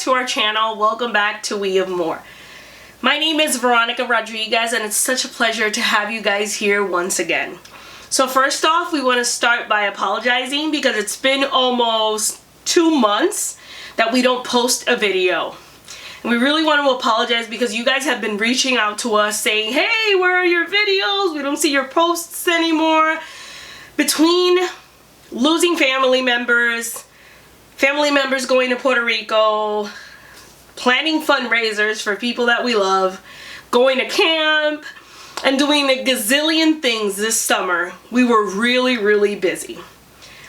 to our channel. Welcome back to We Have More. My name is Veronica Rodriguez, and it's such a pleasure to have you guys here once again. So first off, we want to start by apologizing because it's been almost 2 months that we don't post a video. And we really want to apologize because you guys have been reaching out to us saying, hey, where are your videos? We don't see your posts anymore. Between losing family members going to Puerto Rico, planning fundraisers for people that we love, going to camp, and doing a gazillion things this summer, we were really busy.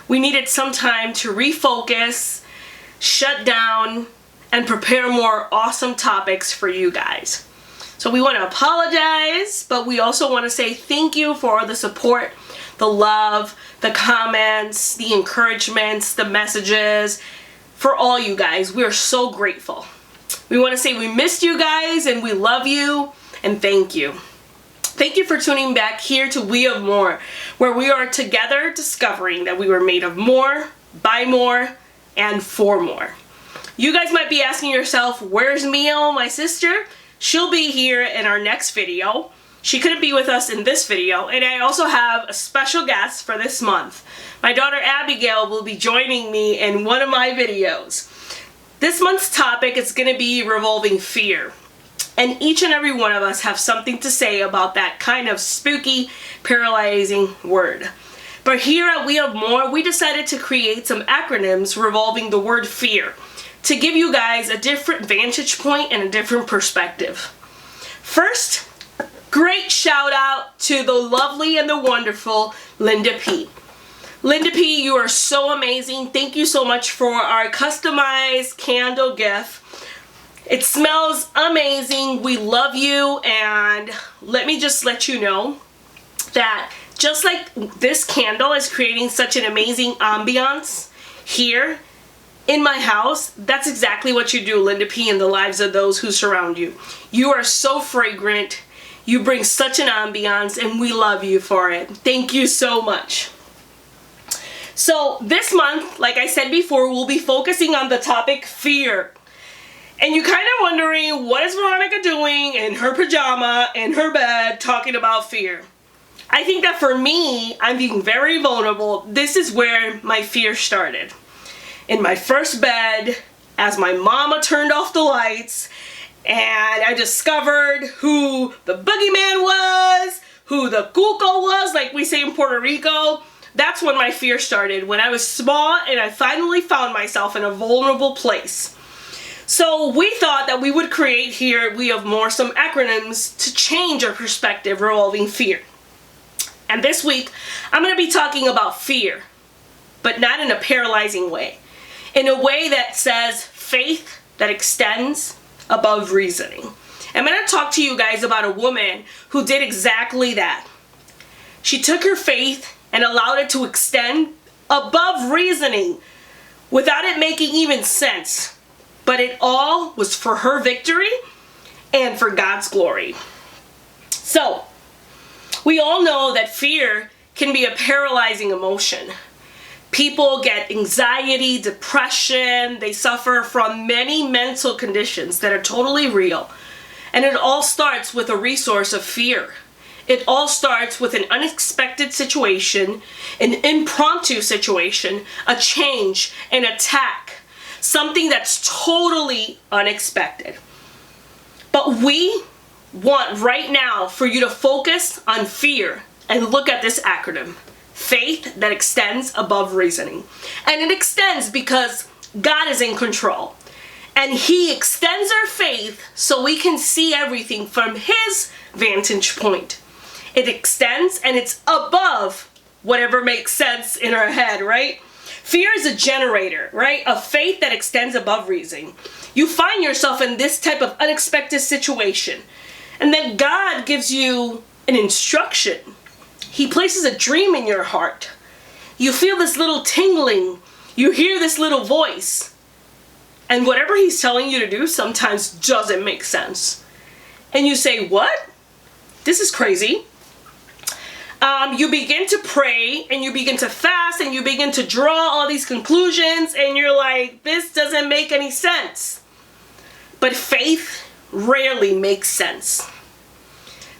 We needed some time to refocus, shut down, and prepare more awesome topics for you guys. So we want to apologize, but we also want to say thank you for the support, the love, the comments, the encouragements, the messages, for all you guys. We are so grateful. We want to say we missed you guys and we love you and thank you. Thank you for tuning back here to We Have More, where we are together discovering that we were made of more, by more, and for more. You guys might be asking yourself, where's Mio, my sister? She'll be here in our next video. She couldn't be with us in this video, and I also have a special guest for this month. My daughter Abigail will be joining me in one of my videos. This month's topic is going to be revolving fear. And each and every one of us have something to say about that kind of spooky, paralyzing word. But here at We Have More, we decided to create some acronyms revolving the word fear to give you guys a different vantage point and a different perspective. First, great shout out to the lovely and the wonderful Linda P. Linda P, you are so amazing. Thank you so much for our customized candle gift. It smells amazing. We love you, and let me just let you know that just like this candle is creating such an amazing ambiance here in my house, that's exactly what you do, Linda P, in the lives of those who surround you. You are so fragrant. You bring such an ambiance, and we love you for it. Thank you so much. So this month, like I said before, we'll be focusing on the topic fear. And you're kind of wondering, what is Veronica doing in her pajama, in her bed, talking about fear? I think that for me, I'm being very vulnerable. This is where my fear started. In my first bed, as my mama turned off the lights, and I discovered who the boogeyman was, who the cuco was, like we say in Puerto Rico. That's when my fear started, when I was small and I finally found myself in a vulnerable place. So we thought that we would create here at We Have More some acronyms to change our perspective revolving fear. And this week, I'm going to be talking about fear, but not in a paralyzing way. In a way that says faith that extends above reasoning. I'm going to talk to you guys about a woman who did exactly that. She took her faith and allowed it to extend above reasoning without it making even sense. But it all was for her victory and for God's glory. So, we all know that fear can be a paralyzing emotion. People get anxiety, depression, they suffer from many mental conditions that are totally real. And it all starts with a resource of fear. It all starts with an unexpected situation, an impromptu situation, a change, an attack. Something that's totally unexpected. But we want right now for you to focus on fear and look at this acronym. Faith that extends above reasoning. And it extends because God is in control. And He extends our faith so we can see everything from His vantage point. It extends and it's above whatever makes sense in our head, right? Fear is a generator, right? Of faith that extends above reason. You find yourself in this type of unexpected situation. And then God gives you an instruction. He places a dream in your heart. You feel this little tingling. You hear this little voice. And whatever He's telling you to do sometimes doesn't make sense. And you say, what? This is crazy. You begin to pray and you begin to fast and you begin to draw all these conclusions and you're like, this doesn't make any sense. But faith rarely makes sense.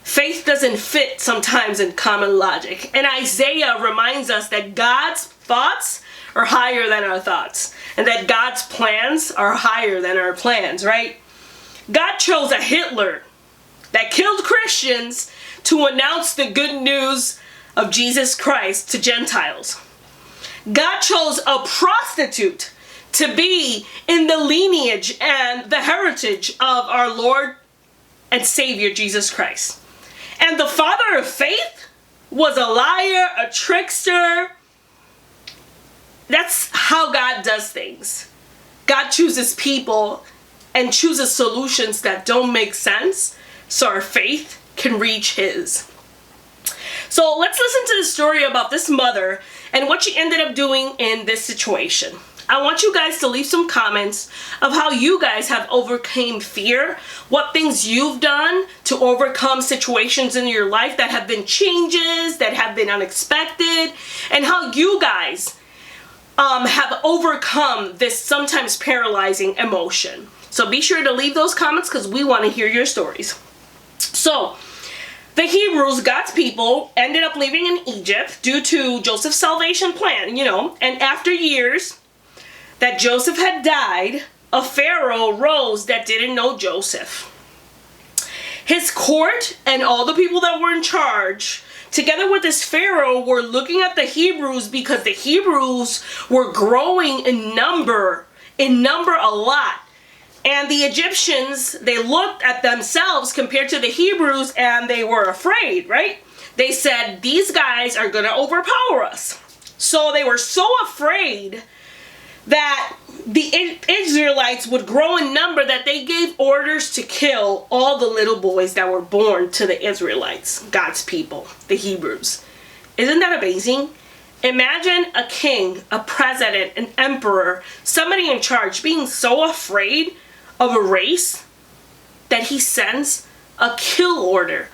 Faith doesn't fit sometimes in common logic. And Isaiah reminds us that God's thoughts are higher than our thoughts, and that God's plans are higher than our plans, right? God chose a Hitler that killed Christians to announce the good news of Jesus Christ to Gentiles. God chose a prostitute to be in the lineage and the heritage of our Lord and Savior Jesus Christ. And the father of faith was a liar, a trickster. That's how God does things. God chooses people and chooses solutions that don't make sense so our faith can reach His. So let's listen to the story about this mother and what she ended up doing in this situation. I want you guys to leave some comments of how you guys have overcome fear, what things you've done to overcome situations in your life that have been changes, that have been unexpected, and how you guys have overcome this sometimes paralyzing emotion. So be sure to leave those comments because we want to hear your stories. So, the Hebrews, God's people, ended up living in Egypt due to Joseph's salvation plan, and after years that Joseph had died, a Pharaoh rose that didn't know Joseph. His court and all the people that were in charge, together with this Pharaoh, were looking at the Hebrews because the Hebrews were growing in number a lot. And the Egyptians, they looked at themselves compared to the Hebrews and they were afraid, right? They said, these guys are going to overpower us. So they were so afraid that the Israelites would grow in number that they gave orders to kill all the little boys that were born to the Israelites, God's people, the Hebrews. Isn't that amazing? Imagine a king, a president, an emperor, somebody in charge being so afraid of a race that he sends a kill order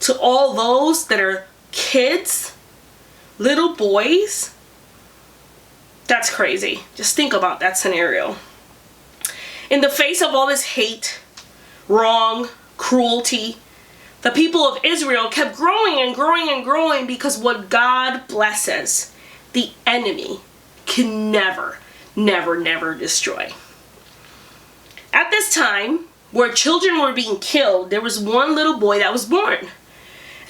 to all those that are kids, little boys. That's crazy. Just think about that scenario. In the face of all this hate, wrong, cruelty, the people of Israel kept growing and growing and growing because what God blesses, the enemy can never, never, never destroy. At this time, where children were being killed, there was one little boy that was born. And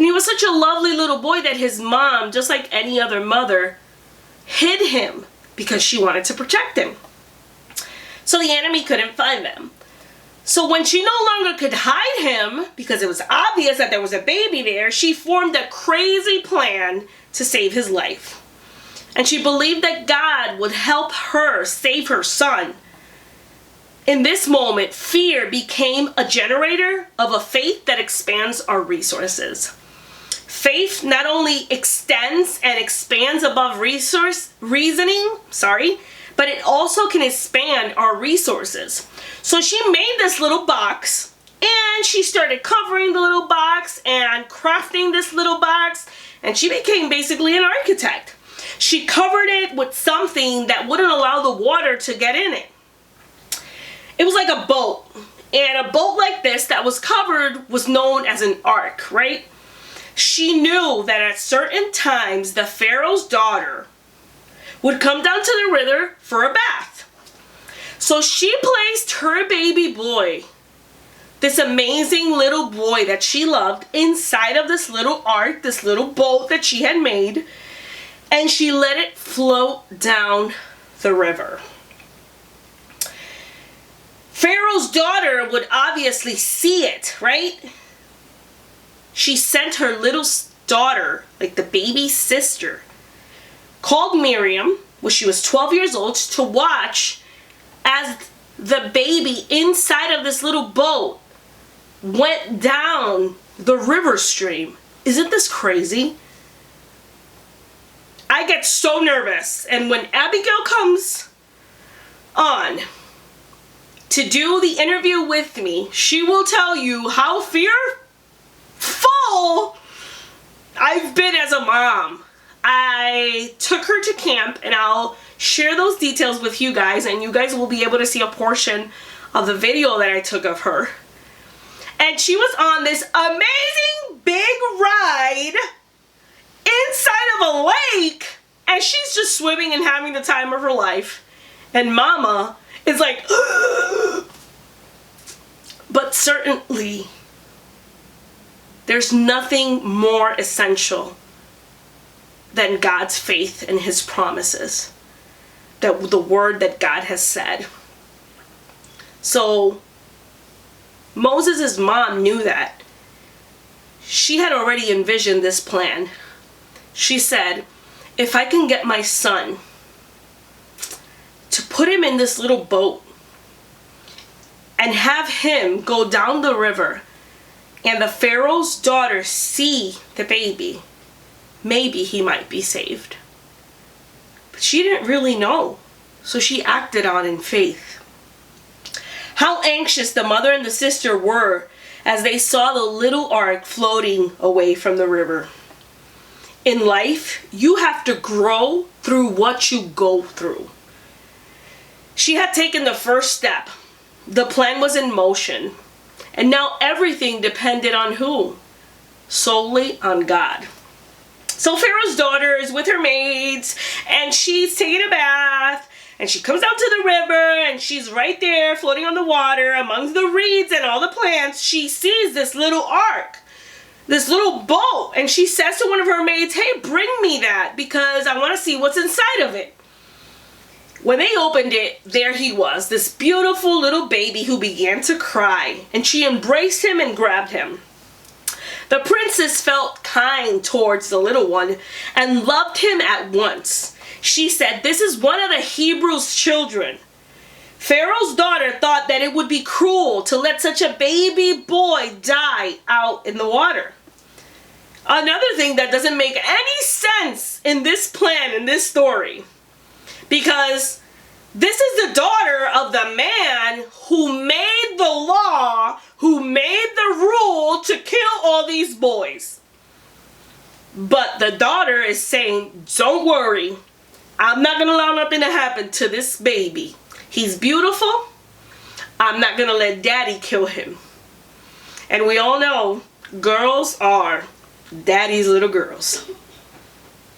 he was such a lovely little boy that his mom, just like any other mother, hid him because she wanted to protect him. So the enemy couldn't find them. So when she no longer could hide him, because it was obvious that there was a baby there, she formed a crazy plan to save his life. And she believed that God would help her save her son. In this moment, fear became a generator of a faith that expands our resources. Faith not only extends and expands above reasoning, but it also can expand our resources. So she made this little box and she started covering the little box and crafting this little box, and she became basically an architect. She covered it with something that wouldn't allow the water to get in it. It was like a boat, and a boat like this that was covered was known as an ark, right? She knew that at certain times the Pharaoh's daughter would come down to the river for a bath. So she placed her baby boy, this amazing little boy that she loved, inside of this little ark, this little boat that she had made, and she let it float down the river. Pharaoh's daughter would obviously see it, right? She sent her little daughter, like the baby sister, called Miriam, when she was 12 years old, to watch as the baby inside of this little boat went down the river stream. Isn't this crazy? I get so nervous, and when Abigail comes on to do the interview with me, she will tell you how fearful I've been as a mom. I took her to camp, and I'll share those details with you guys, and you guys will be able to see a portion of the video that I took of her. And she was on this amazing big ride inside of a lake. And she's just swimming and having the time of her life. And Mama is like, but certainly, there's nothing more essential than God's faith and His promises. That the word that God has said. So, Moses' mom knew that. She had already envisioned this plan. She said, if I can get my son to put him in this little boat and have him go down the river and the Pharaoh's daughter see the baby, maybe he might be saved. But she didn't really know, so she acted on in faith. How anxious the mother and the sister were as they saw the little ark floating away from the river. In life, you have to grow through what you go through. She had taken the first step. The plan was in motion. And now everything depended on who? Solely on God. So Pharaoh's daughter is with her maids and she's taking a bath and she comes out to the river and she's right there floating on the water among the reeds and all the plants. She sees this little ark, this little boat, and she says to one of her maids, hey, bring me that because I want to see what's inside of it. When they opened it, there he was, this beautiful little baby who began to cry, and she embraced him and grabbed him. The princess felt kind towards the little one and loved him at once. She said, this is one of the Hebrews' children. Pharaoh's daughter thought that it would be cruel to let such a baby boy die out in the water. Another thing that doesn't make any sense in this plan, in this story, because this is the daughter of the man who made the law, who made the rule to kill all these boys. But the daughter is saying, don't worry, I'm not going to allow nothing to happen to this baby. He's beautiful. I'm not going to let daddy kill him. And we all know girls are daddy's little girls.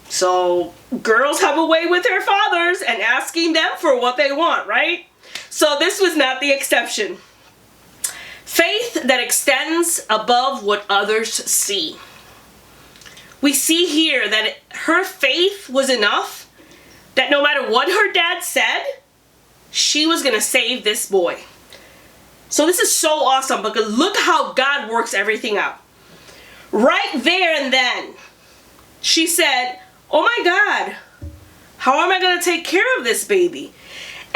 So girls have a way with their fathers and asking them for what they want, right? So this was not the exception. Faith that extends above what others see. We see here that her faith was enough that no matter what her dad said, she was going to save this boy. So this is so awesome because look how God works everything out. Right there and then, she said, oh my God, how am I going to take care of this baby?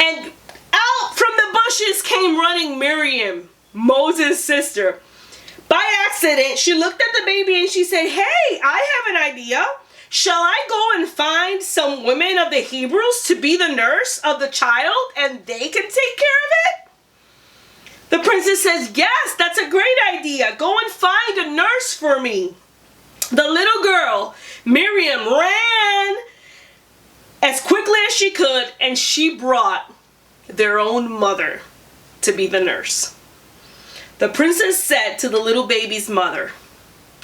And out from the bushes came running Miriam, Moses' sister. By accident, she looked at the baby and she said, hey, I have an idea. Shall I go and find some women of the Hebrews to be the nurse of the child and they can take care of it? The princess says, yes, that's a great idea. Go and find a nurse for me. The little girl, Miriam, ran as quickly as she could and she brought their own mother to be the nurse. The princess said to the little baby's mother,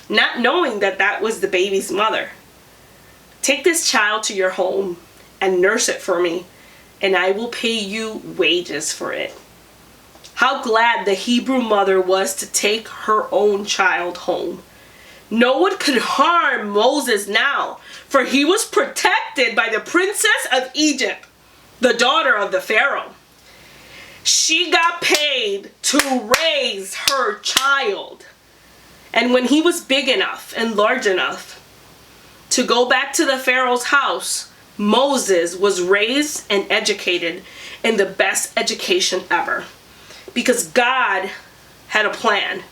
not knowing that that was the baby's mother, take this child to your home and nurse it for me, and I will pay you wages for it. How glad the Hebrew mother was to take her own child home. No one could harm Moses now, for he was protected by the princess of Egypt, the daughter of the Pharaoh. She got paid to raise her child. And when he was big enough and large enough to go back to the Pharaoh's house, Moses was raised and educated in the best education ever. Because God had a plan.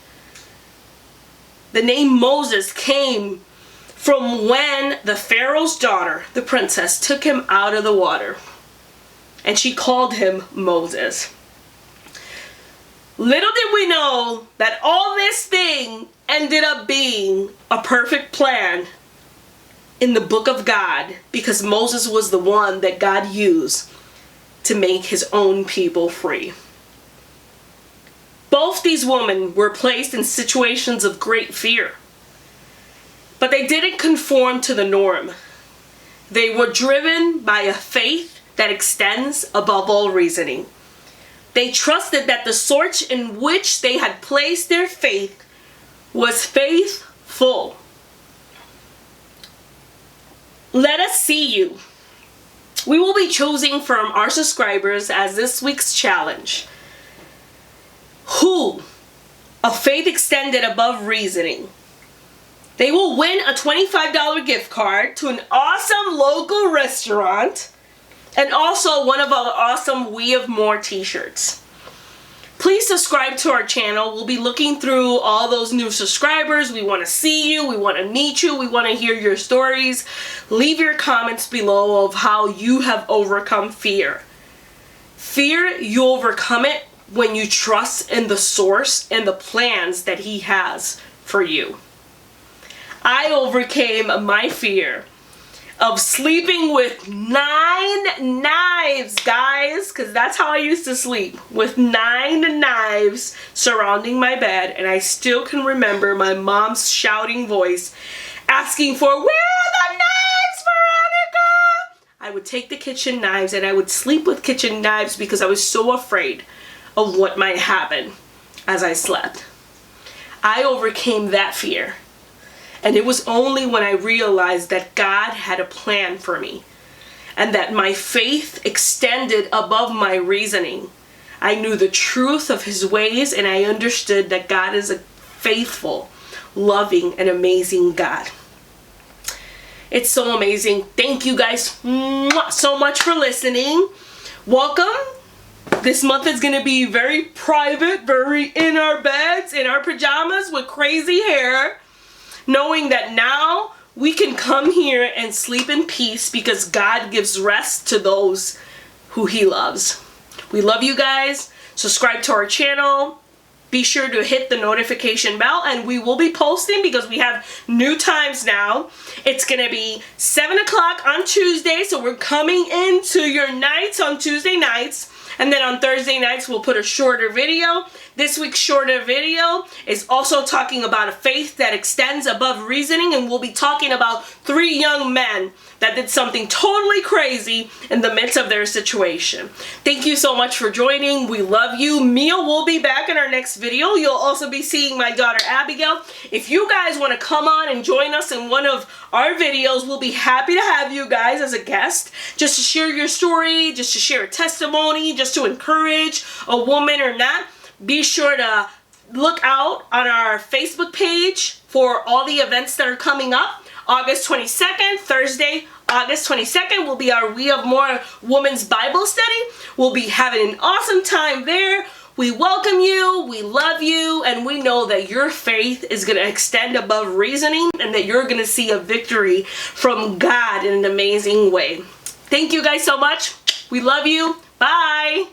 The name Moses came from when the Pharaoh's daughter, the princess, took him out of the water. And she called him Moses. Little did we know that all this thing ended up being a perfect plan in the book of God, because Moses was the one that God used to make his own people free. Both these women were placed in situations of great fear, but they didn't conform to the norm. They were driven by a faith that extends above all reasoning. They trusted that the source in which they had placed their faith was faithful. Let us see you. We will be choosing from our subscribers as this week's challenge. Who? A faith extended above reasoning. They will win a $25 gift card to an awesome local restaurant and also one of our awesome We Have More t-shirts. Please subscribe to our channel. We'll be looking through all those new subscribers. We want to see you. We want to meet you. We want to hear your stories. Leave your comments below of how you have overcome fear. Fear, you overcome it when you trust in the source and the plans that He has for you. I overcame my fear of sleeping with 9 knives, guys, because that's how I used to sleep, with 9 knives surrounding my bed, and I still can remember my mom's shouting voice asking for, "Where are the knives, Veronica?" I would take the kitchen knives and I would sleep with kitchen knives because I was so afraid of what might happen as I slept. I overcame that fear. And it was only when I realized that God had a plan for me and that my faith extended above my reasoning. I knew the truth of His ways, and I understood that God is a faithful, loving, and amazing God. It's so amazing. Thank you guys so much for listening. Welcome. This month is going to be very private, very in our beds, in our pajamas with crazy hair. Knowing that now we can come here and sleep in peace because God gives rest to those who He loves. We love you guys. Subscribe to our channel. Be sure to hit the notification bell, and we will be posting because we have new times now. It's going to be 7 o'clock on Tuesday, so we're coming into your nights on Tuesday nights. And then on Thursday nights, we'll put a shorter video. This week's shorter video is also talking about a faith that extends above reasoning, and we'll be talking about 3 young men that did something totally crazy in the midst of their situation. Thank you so much for joining. We love you. Mia will be back in our next video. You'll also be seeing my daughter Abigail. If you guys want to come on and join us in one of our videos, we'll be happy to have you guys as a guest, just to share your story, just to share a testimony, just to encourage a woman or not. Be sure to look out on our Facebook page for all the events that are coming up. August 22nd, Thursday, August 22nd will be our We Have More Women's Bible Study. We'll be having an awesome time there. We welcome you, we love you, and we know that your faith is going to extend above reasoning and that you're going to see a victory from God in an amazing way. Thank you guys so much. We love you. Bye.